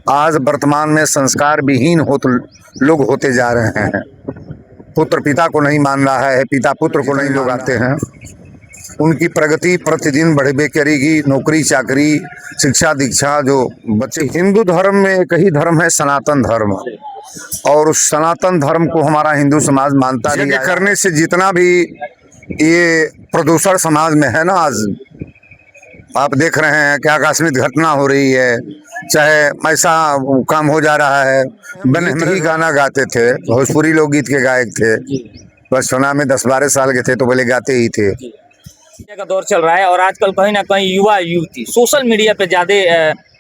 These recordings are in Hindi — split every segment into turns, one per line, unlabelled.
आज वर्तमान में संस्कार विहीन लोग होते जा रहे हैं। पुत्र पिता को नहीं मान रहा है, पिता पुत्र को नहीं लोग आते हैं। उनकी प्रगति प्रतिदिन बढ़े करेगी, नौकरी चाकरी शिक्षा दीक्षा जो बच्चे। हिंदू धर्म में एक ही धर्म है, सनातन धर्म, और उस सनातन धर्म को हमारा हिंदू समाज मानता है। यज्ञ करने से जितना भी ये प्रदूषण समाज में है ना, आज आप देख रहे हैं कि आकस्मिक घटना हो रही है, चाहे ऐसा काम हो जा रहा है। बने ही गाना गाते थे, भोजपुरी लोकगीत के गायक थे, बस सुना में 10-12 साल के थे तो बोले गाते ही थे।
का दौर चल रहा है और आजकल कहीं ना कहीं युवा युवती सोशल मीडिया पे ज्यादा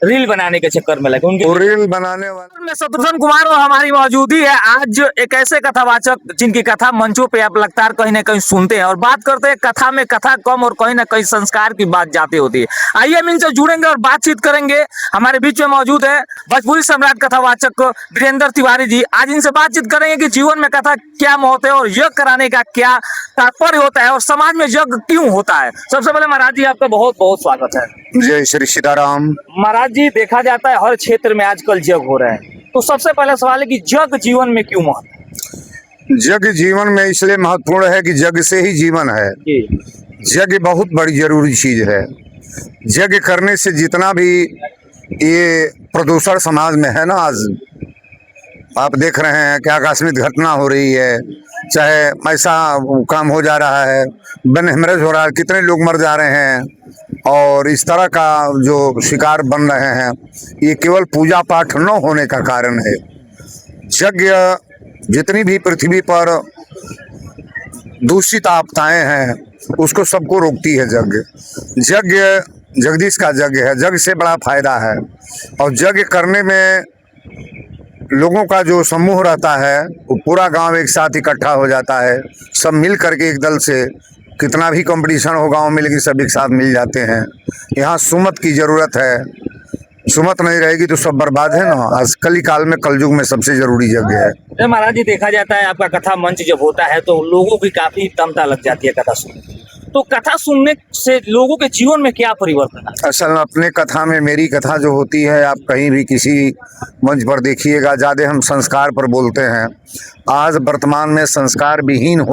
रील बनाने के चक्कर में लगे। उनके
रील बनाने वाले
में शत्रुघ्न कुमार और हमारी मौजूदगी है आज एक ऐसे कथावाचक जिनकी कथा मंचों पे आप लगातार कहीं ना कहीं सुनते हैं और बात करते हैं कथा में कथा कम और कहीं ना कहीं संस्कार की बात जाती होती है। आइए हम इनसे जुड़ेंगे और बातचीत करेंगे। हमारे बीच में मौजूद है भोजपुरी सम्राट कथावाचक वीरेंद्र तिवारी जी। आज इनसे बातचीत करेंगे कि जीवन में कथा क्या महत्व है और यज्ञ कराने का क्या तात्पर्य होता है और समाज में यज्ञ क्यों होता है। सबसे पहले महाराज जी आपका बहुत बहुत स्वागत है।
जय श्री सीताराम।
महाराज जी, देखा जाता है हर क्षेत्र में आजकल यज्ञ हो रहे हैं, तो सबसे पहला सवाल है कि यज्ञ जीवन में क्यों महत्व?
यज्ञ जीवन में इसलिए महत्वपूर्ण है कि यज्ञ से ही जीवन है। यज्ञ बहुत बड़ी जरूरी चीज है। यज्ञ करने से जितना भी ये प्रदूषण समाज में है ना, आज आप देख रहे हैं कि आकस्मिक घटना हो रही है, चाहे ऐसा काम हो जा रहा है, हेमरेज हो रहा है, कितने लोग मर जा रहे हैं और इस तरह का जो शिकार बन रहे हैं, ये केवल पूजा पाठ न होने का कारण है। यज्ञ जितनी भी पृथ्वी पर दूषित आपदाएं हैं उसको सबको रोकती है। यज्ञ जगदीश का यज्ञ है, यज्ञ से बड़ा फायदा है। और यज्ञ करने में लोगों का जो समूह रहता है वो पूरा गांव एक साथ इकट्ठा हो जाता है, सब मिल करके एक दल से कितना भी कंपटीशन हो गांव में, लेकिन सब एक साथ मिल जाते हैं। यहाँ सुमत की जरूरत है, सुमत नहीं रहेगी तो सब बर्बाद है ना। आज कली काल में कलयुग में सबसे जरूरी यज्ञ है।
महाराज जी, देखा जाता है आपका कथा मंच जब होता है तो लोगों की काफी तमता लग जाती है कथा सुनने। तो कथा सुनने से लोगों के जीवन में क्या परिवर्तन है?
असल में अपने कथा में, मेरी कथा जो होती है, आप कहीं भी किसी मंच पर देखिएगा, ज्यादा हम संस्कार पर बोलते हैं। आज वर्तमान में संस्कार विहीन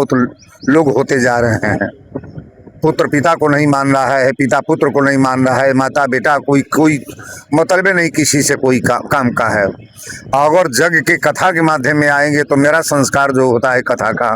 लोग होते जा रहे हैं। पुत्र पिता को नहीं मान रहा है, पिता पुत्र को नहीं मान रहा है, माता बेटा कोई मतलब नहीं किसी से कोई काम का है। अगर यज्ञ के कथा के माध्यम में आएंगे तो मेरा संस्कार जो होता है कथा का,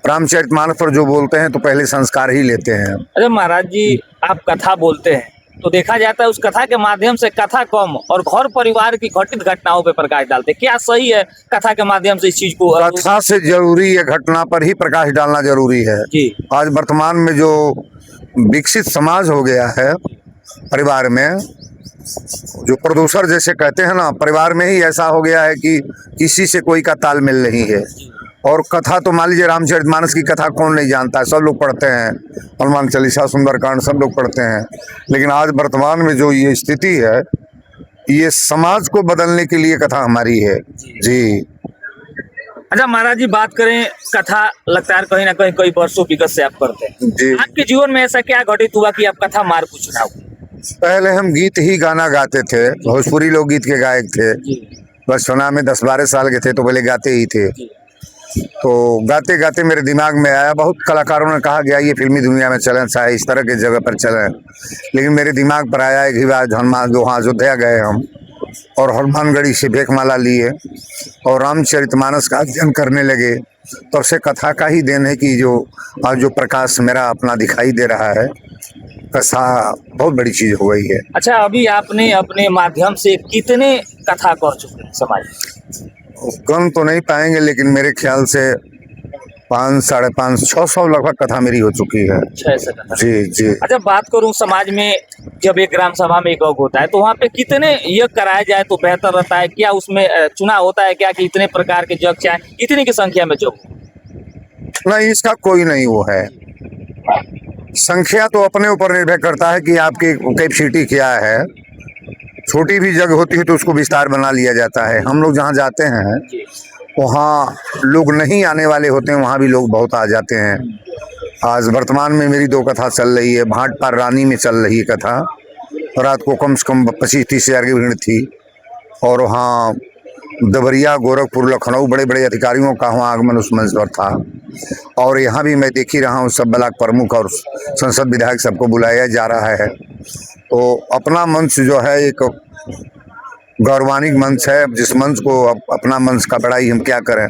रामचरितमानस पर जो बोलते हैं तो पहले संस्कार ही लेते हैं।
अरे महाराज जी, आप कथा बोलते हैं तो देखा जाता है उस कथा के माध्यम से कथा कम और घर परिवार की घटित घटनाओं पे प्रकाश डालते। क्या सही है कथा के माध्यम से इस चीज को?
कथा से जरूरी है, घटना पर ही प्रकाश डालना जरूरी है जी। आज वर्तमान में जो विकसित समाज हो गया है, परिवार में जो प्रदूषण जैसे कहते हैं ना, परिवार में ही ऐसा हो गया है कि किसी से कोई का तालमेल नहीं है। और कथा तो मान लीजिए रामचरितमानस की कथा कौन नहीं जानता है, सब लोग पढ़ते हैं, हनुमान चालीसा सुंदरकांड सब लोग पढ़ते हैं। लेकिन आज वर्तमान में जो ये स्थिति है, ये समाज को बदलने के लिए कथा हमारी है जी।
अच्छा महाराज जी, बात करें कथा लगातार कहीं ना कहीं कई वर्षों विगत से आप करते हैं जी। आपके जीवन में ऐसा क्या घटित हुआ कि आप कथा मार्ग को चुना?
पहले हम गीत ही गाना गाते थे, भोजपुरी लोकगीत के गायक थे, बस सुना में 10-12 साल के थे तो बोले गाते ही थे। तो गाते गाते मेरे दिमाग में आया, बहुत कलाकारों ने कहा गया ये फिल्मी दुनिया में चलें, चाहे इस तरह की जगह पर चलें, लेकिन मेरे दिमाग पर आया कि हनुमान जो वहाँ अयोध्या गए हम और हनुमानगढ़ी से भेंकमाला लिए और रामचरितमानस का अध्ययन करने लगे, तब से कथा का ही देन है कि जो प्रकाश मेरा अपना दिखाई दे रहा है, कथा बहुत बड़ी चीज हो गई है। अच्छा,
अभी आपने अपने माध्यम से कितने कथा कह चुके हैं समाज?
गन तो नहीं पाएंगे, लेकिन मेरे ख्याल से 500-550-600 लगभग कथा मेरी हो चुकी है। जी जी।
अच्छा, बात करूं समाज में जब एक ग्राम सभा में एक यज्ञ होता है तो वहाँ पे कितने यज्ञ कराया जाए तो बेहतर रहता है? क्या उसमें चुनाव होता है क्या कि इतने प्रकार के यज्ञ चाहे इतनी की संख्या में यज्ञ?
नहीं, इसका कोई नहीं वो है। संख्या तो अपने ऊपर निर्भर करता है कि आपकी कैपेसिटी क्या है। छोटी भी जगह होती है तो उसको विस्तार बना लिया जाता है। हम लोग जहाँ जाते हैं वहाँ लोग नहीं आने वाले होते हैं, वहाँ भी लोग बहुत आ जाते हैं। आज वर्तमान में मेरी 2 कथा चल रही है, भाटपार रानी में चल रही है कथा, रात को कम से कम 25-30 हज़ार की भीड़ थी। और वहाँ देवरिया, गोरखपुर, लखनऊ बड़े बड़े अधिकारियों का वहाँ आगमन उस मंच पर था। और यहाँ भी मैं देख ही रहा हूँ सब ब्लॉक प्रमुख और संसद विधायक सबको बुलाया जा रहा है। तो अपना मंच जो है एक गौरवान्वित मंच है, जिस मंच को अपना मंच का बड़ाई हम क्या करें,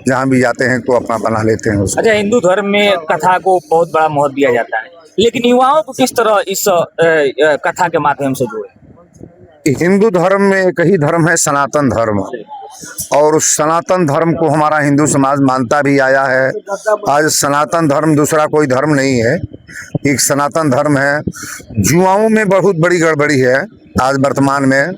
जहाँ भी जाते हैं तो अपना बना लेते हैं उसको।
अच्छा, हिंदू धर्म में कथा को बहुत बड़ा महत्व दिया जाता है, लेकिन युवाओं को किस तरह इस कथा के माध्यम से जोड़े?
हिंदू धर्म में एक ही धर्म है, सनातन धर्म, और उस सनातन धर्म को हमारा हिंदू समाज मानता भी आया है। आज सनातन धर्म दूसरा कोई धर्म नहीं है, एक सनातन धर्म है। युवाओं में बहुत बड़ी गड़बड़ी है आज वर्तमान में।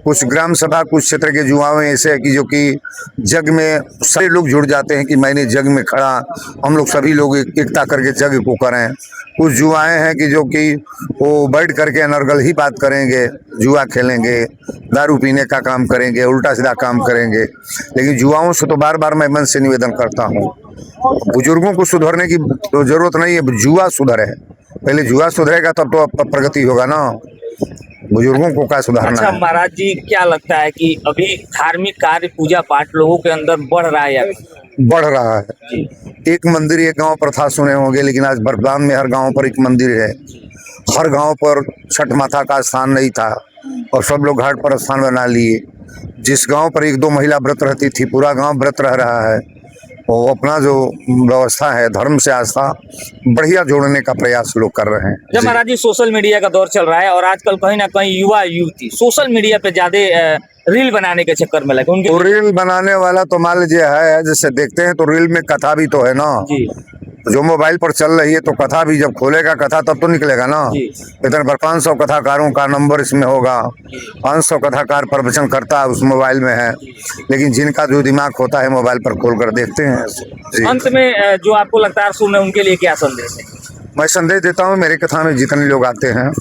कुछ ग्राम सभा, कुछ क्षेत्र के युवाओं ऐसे है कि जो कि जग में सभी लोग जुड़ जाते हैं कि मैंने जग में खड़ा, हम लोग सभी लोग एकता करके जग को करें। कुछ युवाएं हैं कि जो कि वो बैठ करके अनर्गल ही बात करेंगे, जुआ खेलेंगे, दारू पीने का काम करेंगे, उल्टा सीधा काम करेंगे। लेकिन युवाओं से तो बार बार मैं मन से निवेदन करता हूँ, बुजुर्गों को सुधरने की तो जरूरत नहीं है, जुआ सुधरे। पहले जुआ सुधरेगा तब तो प्रगति होगा ना, बुजुर्गों को क्या सुधारना
अच्छा
है।
महाराज जी, क्या लगता है कि अभी धार्मिक कार्य, पूजा पाठ लोगों के अंदर बढ़ रहा है या
बढ़ रहा है?
जी,
एक मंदिर एक गांव पर था, सुने होंगे, लेकिन आज वर्तमान में हर गांव पर एक मंदिर है। हर गांव पर छठ माता का स्थान नहीं था और सब लोग घाट पर स्थान बना लिए। जिस गांव पर एक दो महिला व्रत रहती थी, पूरा गांव व्रत रह रहा है। और अपना जो व्यवस्था है, धर्म से आस्था बढ़िया जोड़ने का प्रयास लोग कर रहे हैं।
जब महाराज जी सोशल मीडिया का दौर चल रहा है और आजकल कहीं ना कहीं युवा युवती सोशल मीडिया पे ज्यादा रील बनाने के चक्कर में लगे, उनके
तो रील बनाने वाला तो मान लीजिए है, जैसे देखते हैं तो रील में कथा भी तो है ना।
जी
जो मोबाइल पर चल रही है तो कथा भी जब खोलेगा कथा तब तो निकलेगा ना।
जी।
इतने पर 500 कथाकारों का नंबर इसमें होगा, 500 कथाकार प्रवचन करता है उस मोबाइल में है, लेकिन जिनका जो दिमाग होता है मोबाइल पर खोल कर देखते हैं। जी।
अंत में जो आपको लगता है सुनने, उनके लिए क्या संदेश है?
मैं संदेश देता हूँ, मेरे कथा में जितने लोग आते हैं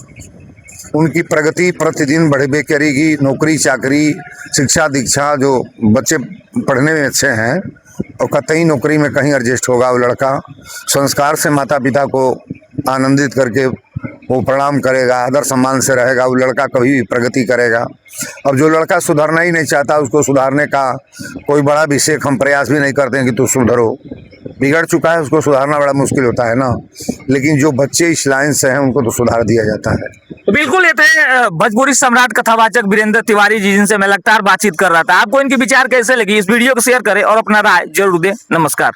उनकी प्रगति प्रतिदिन बढ़े करेगी। नौकरी चाकरी, शिक्षा दीक्षा, जो बच्चे पढ़ने में अच्छे हैं और कतई नौकरी में कहीं एडजस्ट होगा, वो लड़का संस्कार से माता पिता को आनंदित करके वो प्रणाम करेगा, आदर सम्मान से रहेगा, वो लड़का कभी भी प्रगति करेगा। अब जो लड़का सुधरना ही नहीं चाहता, उसको सुधारने का कोई बड़ा विषय हम प्रयास भी नहीं करते हैं कि तू सुधरो। बिगड़ चुका है, उसको सुधारना बड़ा मुश्किल होता है ना, लेकिन जो बच्चे इस लाइन से हैं उनको तो सुधार दिया जाता है।
तो बिल्कुल, ये थे भोजपुरी सम्राट कथावाचक वीरेंद्र तिवारी जी, जिनसे मैं लगातार बातचीत कर रहा था। आपको इनके विचार कैसे लगी? इस वीडियो को शेयर करें और अपना राय जरूर दें। नमस्कार।